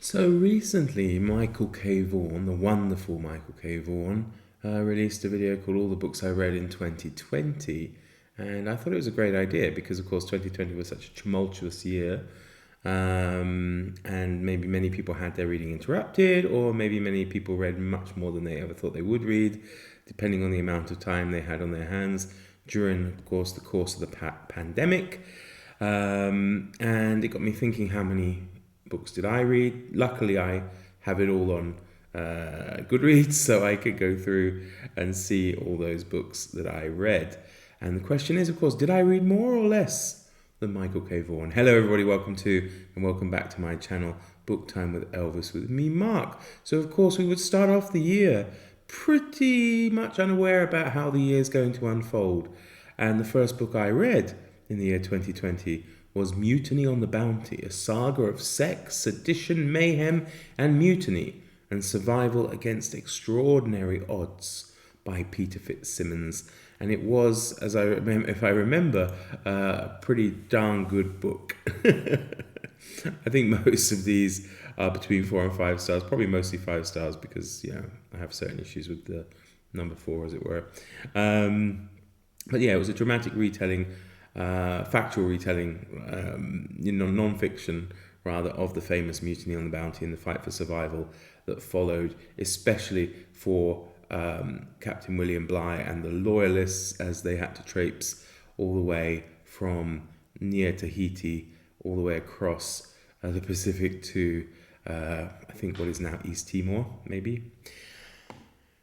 So recently, Michael K. Vaughan, the wonderful Michael K. Vaughan, released a video called All the Books I Read in 2020. And I thought it was a great idea because, of course, 2020 was such a tumultuous year. And maybe many people had their reading interrupted, or maybe many people read much more than they ever thought they would read, depending on the amount of time they had on their hands during, of course, the course of the pandemic. And it got me thinking, how many books did I read? Luckily, I have it all on Goodreads, so I could go through and see all those books that I read. And the question is, of course, did I read more or less than Michael K. Vaughan? Hello, everybody. Welcome to and welcome back to my channel, Book Time with Elvis, with me, Mark. So, of course, we would start off the year pretty much unaware about how the year is going to unfold. And the first book I read in the year 2020 was Mutiny on the Bounty, a saga of sex, sedition, mayhem, and mutiny, and survival against extraordinary odds by Peter Fitzsimmons. And it was, as I remember, if I remember, a pretty darn good book. I think most of these are between 4 and 5 stars, probably mostly 5 stars because, I have certain issues with the number 4, as it were. But yeah, it was a dramatic retelling, factual retelling, non-fiction rather, of the famous Mutiny on the Bounty and the fight for survival that followed, especially for Captain William Bligh and the loyalists, as they had to traipse all the way from near Tahiti all the way across the Pacific to I think what is now East Timor, maybe.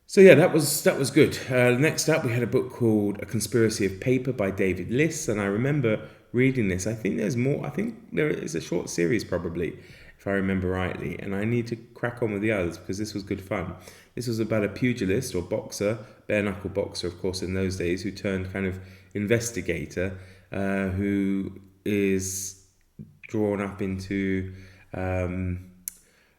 So yeah, that was good. Next up, we had a book called A Conspiracy of Paper by David Liss, and I remember reading this. I think there's more. I think there is a short series probably, if I remember rightly, and I need to crack on with the others because this was good fun. This was about a pugilist or boxer, bare knuckle boxer, of course, in those days, who turned kind of investigator, who is drawn up into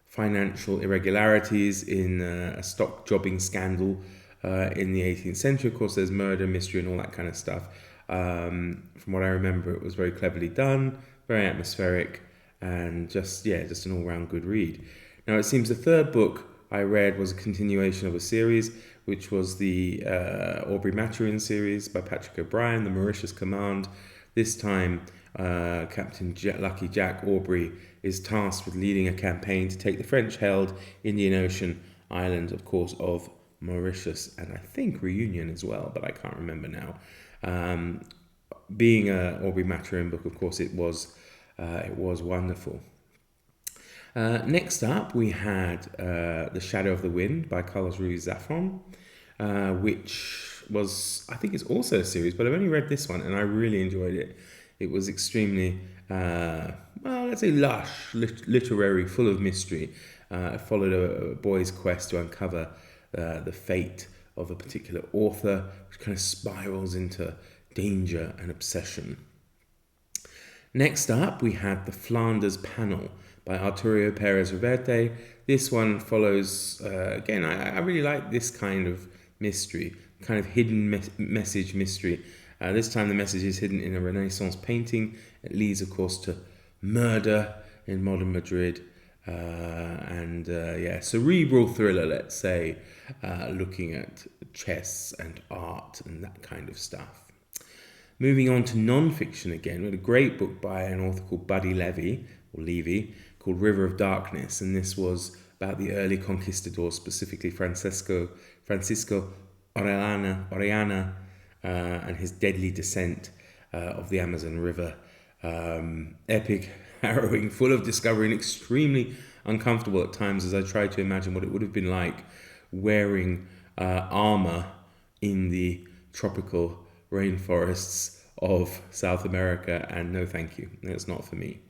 financial irregularities in a stock jobbing scandal in the 18th century. Of course, there's murder, mystery, and all that kind of stuff. From what I remember, it was very cleverly done, very atmospheric, and just an all-round good read. Now, it seems the third book I read was a continuation of a series, which was the Aubrey Maturin series by Patrick O'Brien, The Mauritius Command. This time, Captain Lucky Jack Aubrey is tasked with leading a campaign to take the French-held Indian Ocean island, of course, of Mauritius, and I think Reunion as well, but I can't remember now. Being an Aubrey Maturin book, of course, it was wonderful. Next up, we had The Shadow of the Wind by Carlos Ruiz Zafón, which was, I think it's also a series, but I've only read this one, and I really enjoyed it. It was extremely, let's say lush, literary, full of mystery. It followed a boy's quest to uncover the fate of a particular author, which kind of spirals into danger and obsession. Next up, we had The Flanders Panel by Arturo Pérez Reverte. This one follows, again, I really like this kind of mystery, kind of hidden message mystery. This time the message is hidden in a Renaissance painting. It leads, of course, to murder in modern Madrid. Cerebral thriller, let's say, looking at chess and art and that kind of stuff. Moving on to non-fiction again, we had a great book by an author called Buddy Levy, called River of Darkness, and this was about the early conquistadors, specifically Francisco Orellana, and his deadly descent of the Amazon River. Epic, harrowing, full of discovery, and extremely uncomfortable at times, as I tried to imagine what it would have been like wearing armor in the tropical rainforests of South America, and no thank you, that's not for me.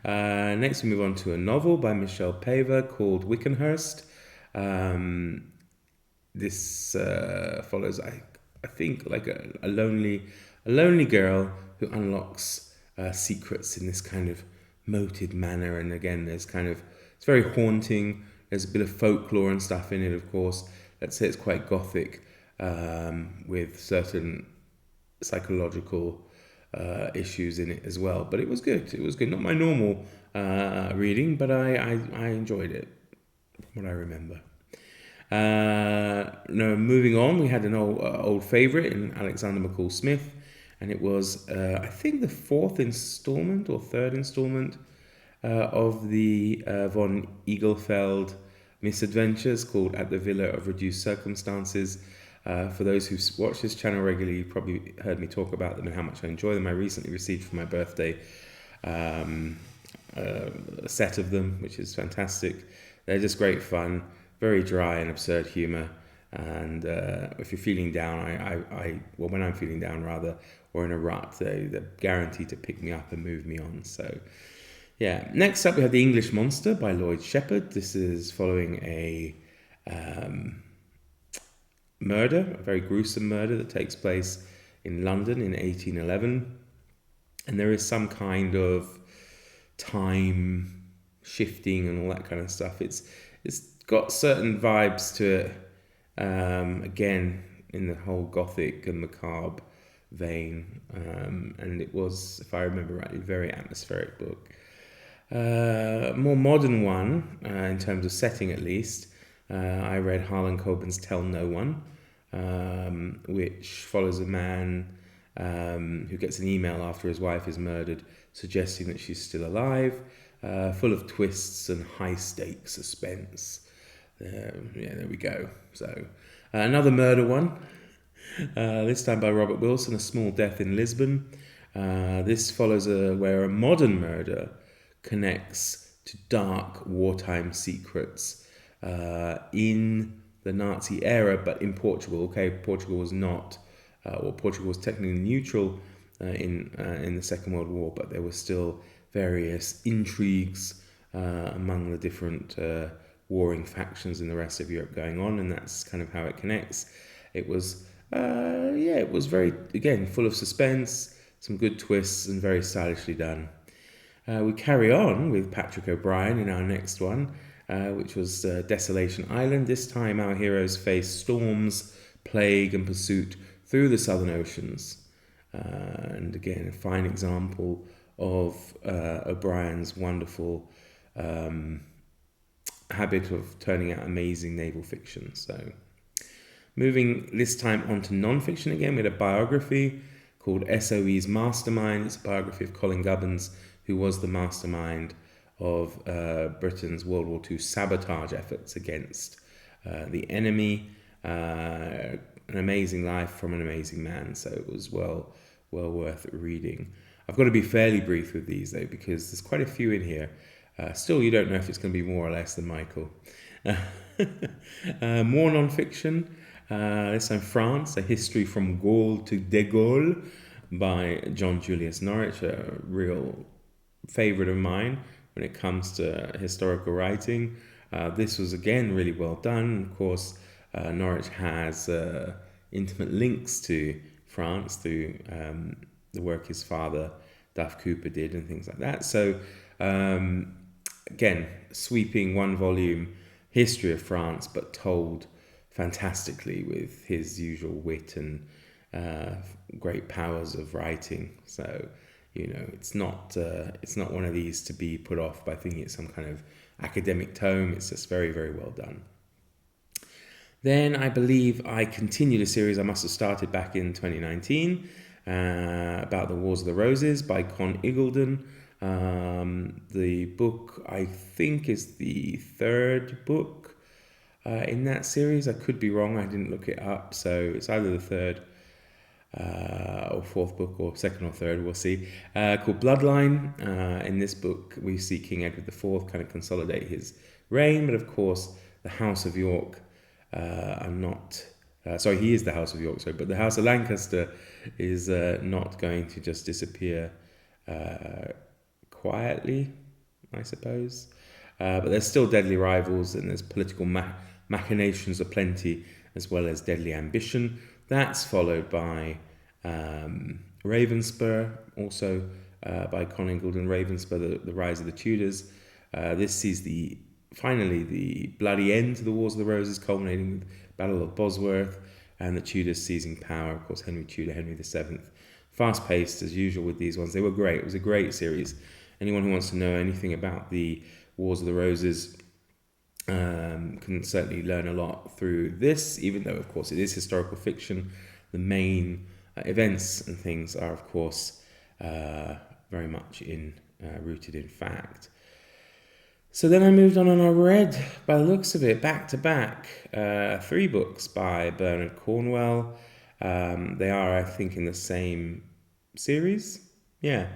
Next we move on to a novel by Michelle Paver called Wikcenhurst. This follows, I think, like a lonely girl who unlocks secrets in this kind of moated manner, and again it's very haunting. There's a bit of folklore and stuff in it, of course. Let's say it's quite gothic, with certain psychological issues in it as well, but it was good. Not my normal reading, but I enjoyed it, from what I remember. No, moving on, we had an old favourite in Alexander McCall Smith, and it was, I think, the fourth installment or third installment of the von Eaglefeld misadventures, called At the Villa of Reduced Circumstances. For those who watch this channel regularly, you probably heard me talk about them and how much I enjoy them. I recently received for my birthday a set of them, which is fantastic. They're just great fun, very dry and absurd humour. And if you're feeling down, well, when I'm feeling down rather, or in a rut, they're guaranteed to pick me up and move me on. So, yeah. Next up, we have The English Monster by Lloyd Shepherd. This is following a murder, a very gruesome murder that takes place in London in 1811. And there is some kind of time shifting and all that kind of stuff. It's got certain vibes to it, again, in the whole gothic and macabre vein. And it was, if I remember rightly, a very atmospheric book. More modern one, in terms of setting at least, I read Harlan Coben's Tell No One, which follows a man who gets an email after his wife is murdered suggesting that she's still alive, full of twists and high-stakes suspense. There we go. So, another murder one, this time by Robert Wilson, A Small Death in Lisbon. This follows where a modern murder connects to dark wartime secrets in the Nazi era, but in Portugal. Okay, Portugal was not, Portugal was technically neutral in the Second World War, but there were still various intrigues among the different warring factions in the rest of Europe going on, and that's kind of how it connects. It was, it was very, again, full of suspense, some good twists, and very stylishly done. We carry on with Patrick O'Brien in our next one, which was Desolation Island. This time our heroes face storms, plague and pursuit through the southern oceans. And again, a fine example of O'Brien's wonderful habit of turning out amazing naval fiction. So, moving this time on to non-fiction again, we had a biography called SOEs Mastermind. It's a biography of Colin Gubbins, who was the mastermind of Britain's World War II sabotage efforts against the enemy. An amazing life from an amazing man, so it was well worth reading. I've got to be fairly brief with these though, because there's quite a few in here. Still, you don't know if it's going to be more or less than Michael. More non-fiction. This time France, A History from Gaul to De Gaulle by John Julius Norwich, a real favourite of mine when it comes to historical writing. This was again really well done. Of course, Norwich has intimate links to France through the work his father Duff Cooper did and things like that. So again, sweeping one-volume history of France, but told fantastically with his usual wit and great powers of writing. So, it's not one of these to be put off by thinking it's some kind of academic tome. It's just very, very well done. Then I believe I continued a series I must have started back in 2019 about the Wars of the Roses by Con Iggulden. The book, I think, is the third book in that series. I could be wrong. I didn't look it up. So it's either the third or fourth book, or second or third, we'll see, called Bloodline. In this book, we see King Edward IV kind of consolidate his reign, but of course, the House of York he is the House of York, but the House of Lancaster is not going to just disappear quietly, I suppose. But there's still deadly rivals, and there's political machinations aplenty, as well as deadly ambition. That's followed by Ravenspur, also by Con Iggulden. Ravenspur, the Rise of the Tudors. This sees finally the bloody end to the Wars of the Roses, culminating with Battle of Bosworth and the Tudors seizing power. Of course, Henry Tudor, Henry VII. Fast-paced as usual with these ones. They were great. It was a great series. anyone who wants to know anything about the Wars of the Roses can certainly learn a lot through this, even though, of course, it is historical fiction. The main events and things are, of course, very much rooted in fact. So then I moved on and I read, by the looks of it, back to back, 3 books by Bernard Cornwell. They are, I think, in the same series. Yeah.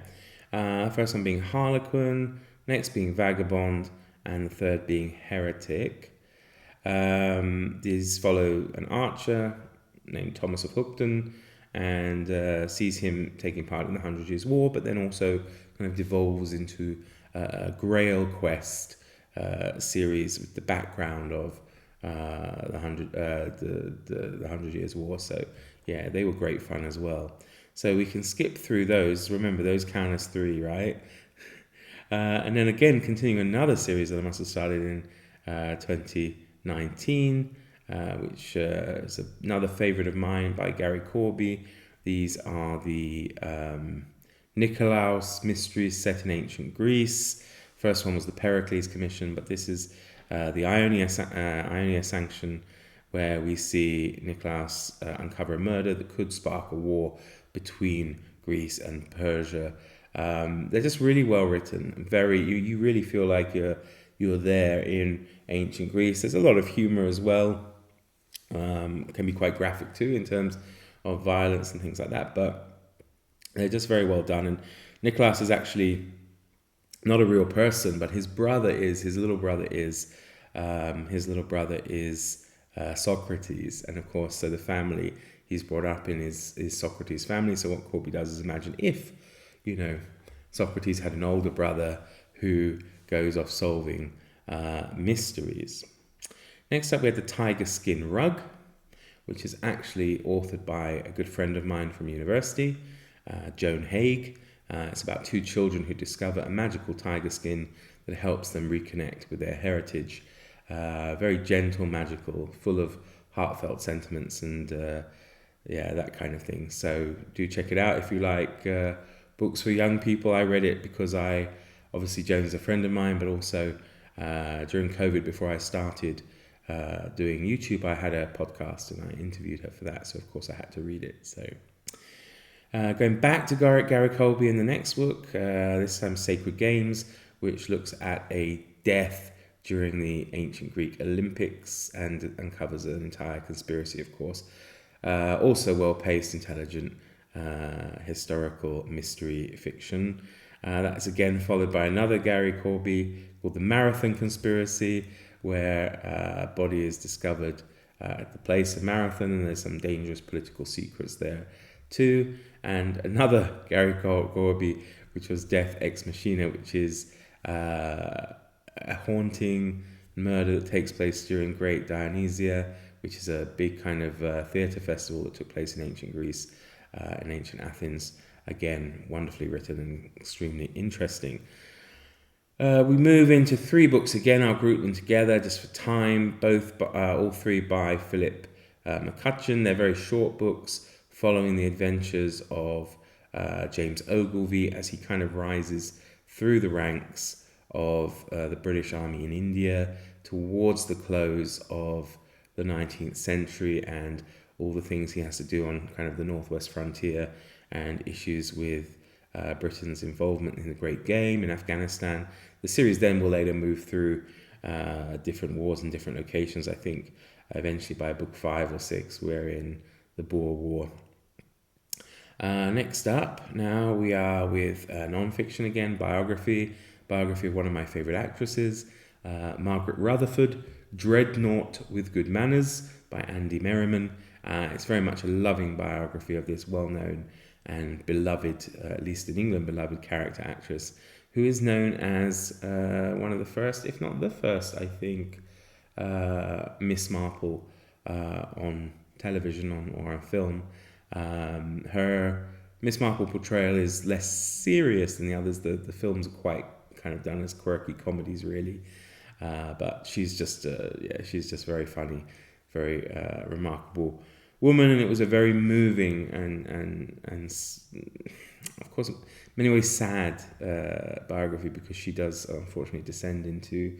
First one being Harlequin, next being Vagabond, and the third being Heretic. These follow an archer named Thomas of Hookton, and sees him taking part in the 100 Years' War, but then also kind of devolves into a Grail quest series with the background of the 100 Years' War. So yeah, they were great fun as well. So we can skip through those. Remember, those count as 3, right? And then again, continuing another series that I must have started in 2019, which is another favourite of mine by Gary Corby. These are the Nikolaos mysteries set in ancient Greece. First one was the Pericles Commission, but this is the Ionia Sanction, where we see Nikolaos uncover a murder that could spark a war between Greece and Persia. They're just really well written. You really feel like you're there in ancient Greece. There's a lot of humor as well. It can be quite graphic too in terms of violence and things like that, but they're just very well done. And Nikolaos is actually not a real person, but his little brother is Socrates, and of course, so the family he's brought up in is Socrates' family. So what Corby does is imagine if, Socrates had an older brother who goes off solving mysteries. Next up, we had the Tiger Skin Rug, which is actually authored by a good friend of mine from university, Joan Haig. It's about 2 children who discover a magical tiger skin that helps them reconnect with their heritage. Very gentle, magical, full of heartfelt sentiments and that kind of thing. So do check it out if you like books for young people. I read it because obviously Joan is a friend of mine, but also during COVID, before I started doing YouTube, I had a podcast and I interviewed her for that. So of course I had to read it. So going back to Gary Colby in the next book, this time Sacred Games, which looks at a death during the ancient Greek Olympics and uncovers an entire conspiracy, of course. Also well-paced, intelligent, historical mystery fiction. That's again followed by another Gary Corby called The Marathon Conspiracy, where a body is discovered at the place of Marathon, and there's some dangerous political secrets there too. And another Gary Corby, which was Death Ex Machina, which is a haunting murder that takes place during Great Dionysia, which is a big kind of theatre festival that took place in ancient Greece, in ancient Athens. Again, wonderfully written and extremely interesting. We move into 3 books again. I'll group them together just for time. All 3 by Philip McCutcheon. They're very short books following the adventures of James Ogilvy as he kind of rises through the ranks of the British Army in India towards the close of the 19th century, and all the things he has to do on kind of the northwest frontier and issues with Britain's involvement in the Great Game in Afghanistan. The series then will later move through different wars and different locations. I think eventually by book 5 or 6 we're in the Boer War. Next up, now we are with non-fiction again, biography of one of my favourite actresses, Margaret Rutherford, Dreadnought with Good Manners by Andy Merriman. It's very much a loving biography of this well-known and beloved, at least in England, beloved character actress, who is known as one of the first, if not the first, I think, Miss Marple on television or on film. Her Miss Marple portrayal is less serious than the others. The films are quite kind of done as quirky comedies, really. But she's just very funny, very remarkable woman, and it was a very moving and of course, in many ways sad biography, because she does unfortunately descend into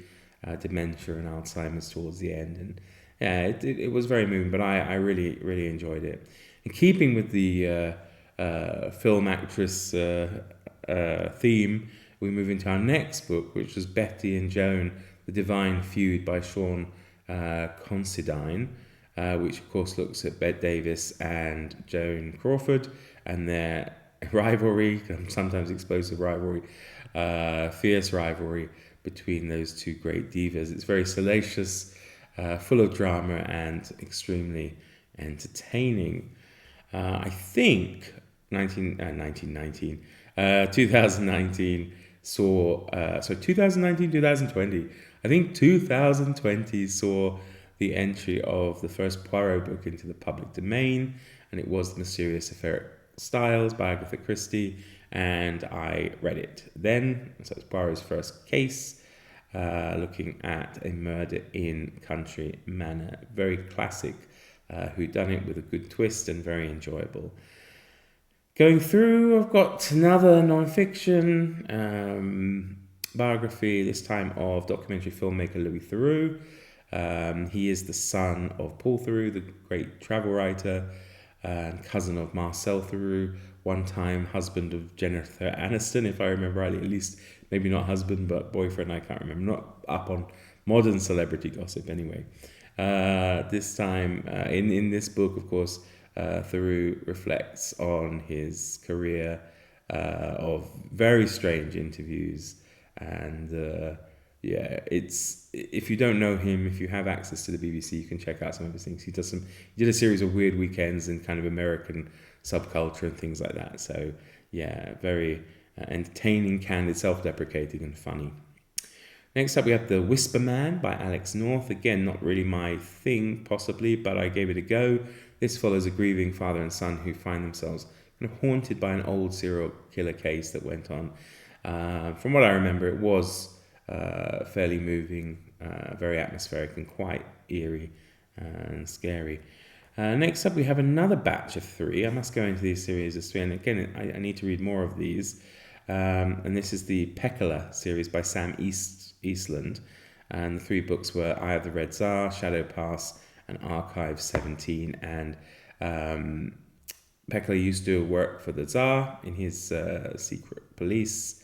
dementia and Alzheimer's towards the end. And yeah, it was very moving, but I really, really enjoyed it. In keeping with the film actress theme, we move into our next book, which was Betty and Joan, The Divine Feud by Sean Considine, which of course looks at Bette Davis and Joan Crawford and their rivalry, sometimes explosive rivalry, fierce rivalry between those two great divas. It's very salacious, full of drama, and extremely entertaining. I think 2019 saw, 2020. I think 2020 saw the entry of the first Poirot book into the public domain, and it was The Mysterious Affair Styles by Agatha Christie, and I read it then. So it's Poirot's first case, looking at a murder in Country Manor. Very classic whodunit with a good twist and very enjoyable. Going through, I've got another non-fiction biography, this time of documentary filmmaker Louis Thuru. He is the son of Paul Thuru, the great travel writer, and cousin of Marcel Thuru, one-time husband of Jennifer Aniston, if I remember rightly, at least maybe not husband, but boyfriend, I can't remember. Not up on modern celebrity gossip anyway. This time, in this book, of course, Thuru reflects on his career of very strange interviews, and it's, if you don't know him, if you have access to the BBC, you can check out some of his things. He did a series of weird weekends in kind of American subculture and things like that. So yeah, very entertaining, candid, self-deprecating, and funny. Next up, we have The Whisper Man by Alex North. Again, not really my thing, possibly, but I gave it a go. This follows a grieving father and son who find themselves kind of haunted by an old serial killer case that went on. From what I remember, it was fairly moving, very atmospheric, and quite eerie and scary. Next up, we have another batch of 3. I must go into these series as 3, and again, I need to read more of these. And this is the Peeka series by Sam Eastland, and the 3 books were Eye of the Red Tsar, Shadow Pass, and Archive 17. And Peeka used to work for the Tsar in his secret police,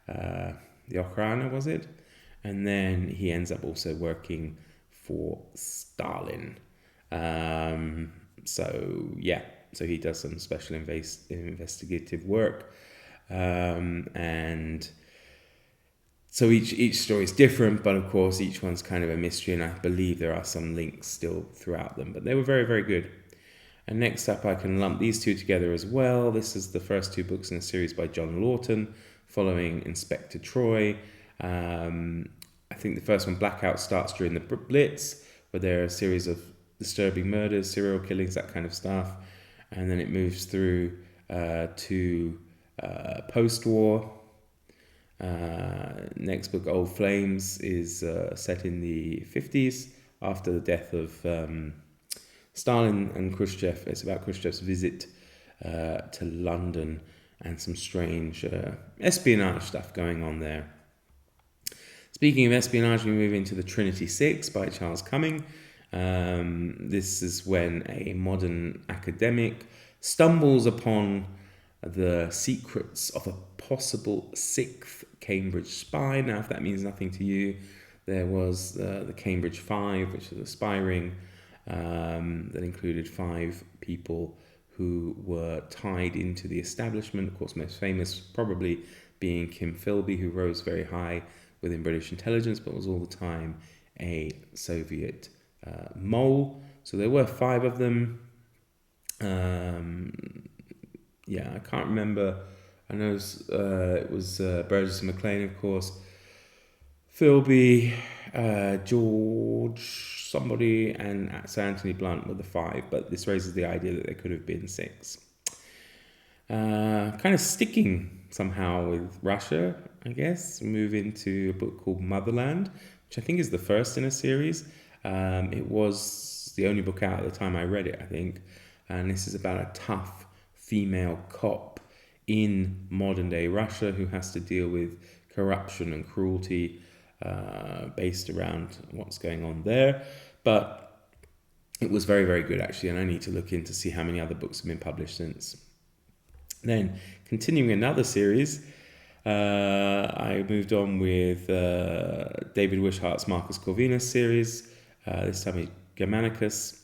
the Okhrana, was it? And then he ends up also working for Stalin. So he does some special investigative work. And so each story is different, but of course each one's kind of a mystery, and I believe there are some links still throughout them, but they were very, very good. And next up, I can lump these 2 together as well. This is the first 2 books in a series by John Lawton, following Inspector Troy. I think the first one, Blackout, starts during the Blitz, where there are a series of disturbing murders, serial killings, that kind of stuff. And then it moves through to post-war. Next book, Old Flames, is set in the 50s after the death of Stalin and Khrushchev. It's about Khrushchev's visit to London and some strange espionage stuff going on there. Speaking of espionage, we move into the Trinity 6 by Charles Cumming. This is when a modern academic stumbles upon the secrets of a possible 6th Cambridge spy. Now, if that means nothing to you, there was the Cambridge 5, which was a spy ring that included 5 people who were tied into the establishment. Of course, most famous probably being Kim Philby, who rose very high within British intelligence, but was all the time a Soviet mole. So there were 5 of them. I can't remember. I know it was Burgess and McLean, of course. Philby, George, somebody, and Sir Anthony Blunt were the 5, but this raises the idea that there could have been 6. Kind of sticking somehow with Russia, I guess. Move into a book called Motherland, which I think is the first in a series. It was the only book out at the time I read it, I think. And this is about a tough female cop in modern day Russia who has to deal with corruption and cruelty based around what's going on there. But it was very, very good actually, and I need to look in to see how many other books have been published since. Then, continuing another series, I moved on with David Wishart's Marcus Corvinus series, this time with Gmanus,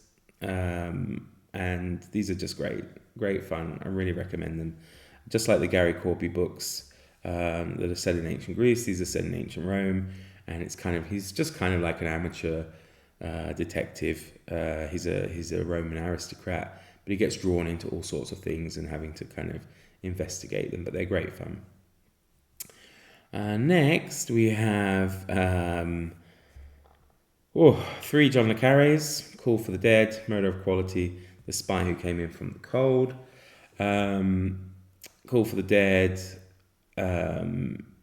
and these are just great fun. I really recommend them. Just like the Gary Corby books that are set in ancient Greece, these are set in ancient Rome, and he's just kind of like an amateur detective. He's a Roman aristocrat, but he gets drawn into all sorts of things and having to kind of investigate them, but they're great fun. Next, we have 3 John le Carrés: Call for the Dead, Murder of Quality, The Spy Who Came In From the Cold. Call for the Dead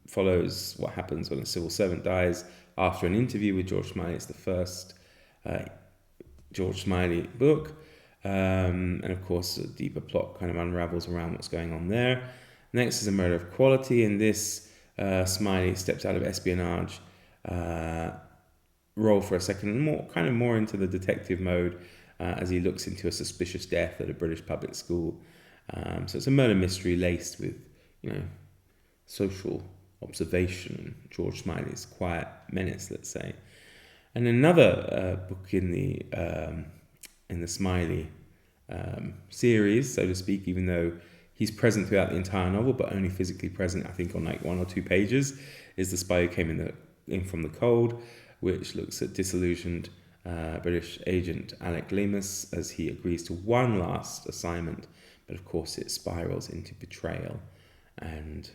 follows what happens when a civil servant dies after an interview with George Smiley. It's the first George Smiley book. And of course, a deeper plot kind of unravels around what's going on there. Next is A Murder of Quality. In this, Smiley steps out of espionage role for a second and more into the detective mode as he looks into a suspicious death at a British public school. So it's a murder mystery laced with, social observation and George Smiley's quiet menace, let's say. And another book in the Smiley series, so to speak, even though he's present throughout the entire novel, but only physically present, I think, on like 1 or 2 pages, is The Spy Who Came in From the Cold, which looks at disillusioned British agent Alec Gmanus as he agrees to one last assignment, but of course it spirals into betrayal and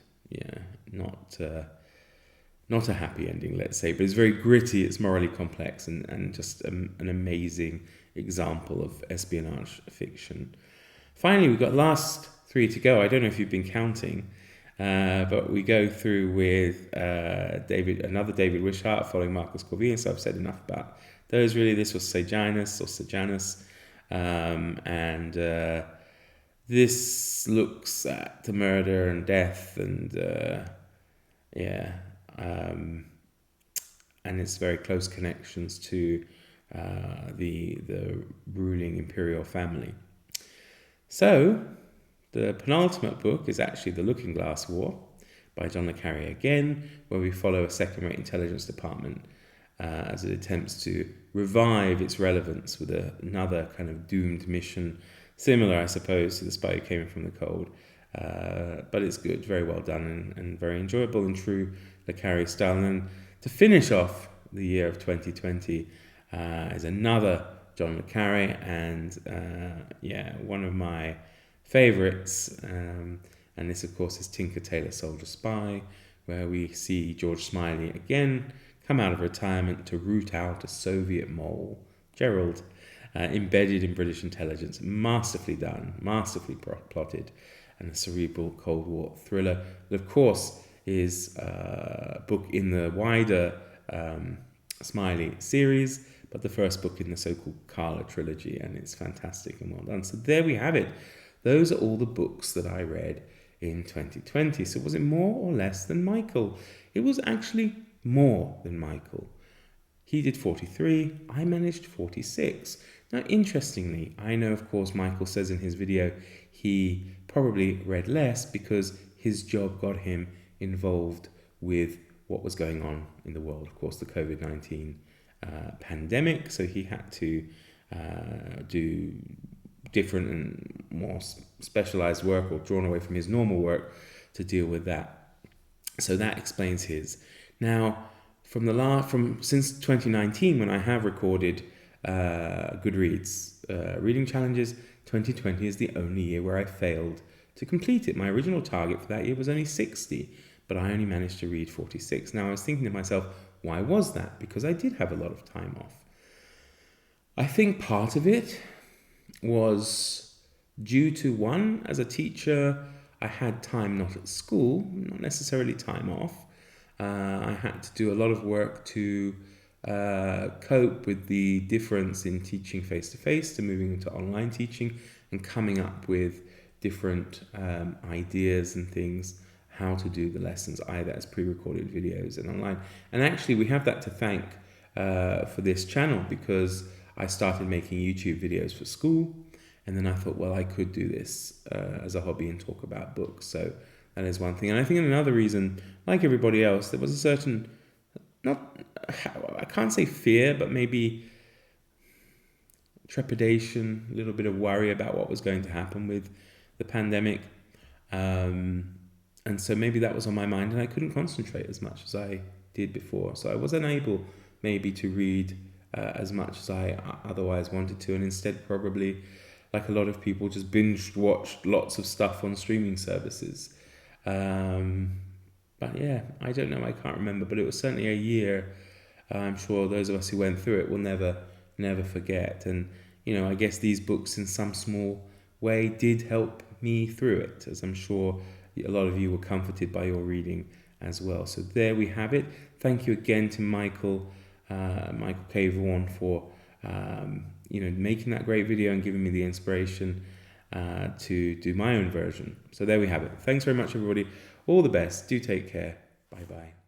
not a happy ending, let's say, but it's very gritty, it's morally complex, and just an amazing example of espionage fiction. Finally, we've got last 3 to go. I don't know if you've been counting, but we go through with another David Wishart following Marcus Corvinus. So I've said enough about those, really. This was Sejanus, and this looks at the murder and death and and its very close connections to the ruling imperial family. So the penultimate book is actually The Looking Glass War by John le Carré again, where we follow a second-rate intelligence department as it attempts to revive its relevance with another kind of doomed mission, similar, I suppose, to The Spy Who Came In From the Cold. But it's good, very well done, and very enjoyable in true le Carré style. And to finish off the year of 2020 is another John le Carré, and one of my favourites. And this, of course, is Tinker Tailor Soldier Spy, where we see George Smiley again come out of retirement to root out a Soviet mole, Gerald, embedded in British intelligence. Masterfully done, masterfully plotted, and a cerebral Cold War thriller that, of course, is a book in the wider Smiley series, but the first book in the so-called Carla trilogy, and it's fantastic and well done. So there we have it. Those are all the books that I read in 2020. So was it more or less than Michael? It was actually more than Michael. He did 43, I managed 46. Now, interestingly, I know, of course, Michael says in his video he probably read less because his job got him involved with what was going on in the world. Of course, the COVID-19 pandemic, so he had to do different and more specialized work, or drawn away from his normal work to deal with that. So that explains his. Now, since 2019, when I have recorded Goodreads reading challenges, 2020 is the only year where I failed to complete it. My original target for that year was only 60, but I only managed to read 46. Now, I was thinking to myself, why was that? Because I did have a lot of time off. I think part of it was due to, one, as a teacher, I had time not at school, not necessarily time off. I had to do a lot of work to cope with the difference in teaching face-to-face to moving into online teaching and coming up with different ideas and things, how to do the lessons, either as pre-recorded videos and online. And actually we have that to thank for this channel, because I started making YouTube videos for school, and then I thought, well, I could do this as a hobby and talk about books. So that is one thing. And I think another reason, like everybody else, there was a certain, I can't say fear, but maybe trepidation, a little bit of worry about what was going to happen with the pandemic. And so maybe that was on my mind, and I couldn't concentrate as much as I did before. So I was unable maybe to read as much as I otherwise wanted to, and instead probably, like a lot of people, just binge watched lots of stuff on streaming services. But yeah, I don't know, I can't remember, but it was certainly a year I'm sure those of us who went through it will never forget. And, you know, I guess these books in some small way did help me through it, as I'm sure a lot of you were comforted by your reading as well. So there we have it. Thank you again to Michael K. Vaughan for making that great video and giving me the inspiration to do my own version. So there we have it. Thanks very much, everybody. All the best. Do take care. Bye bye.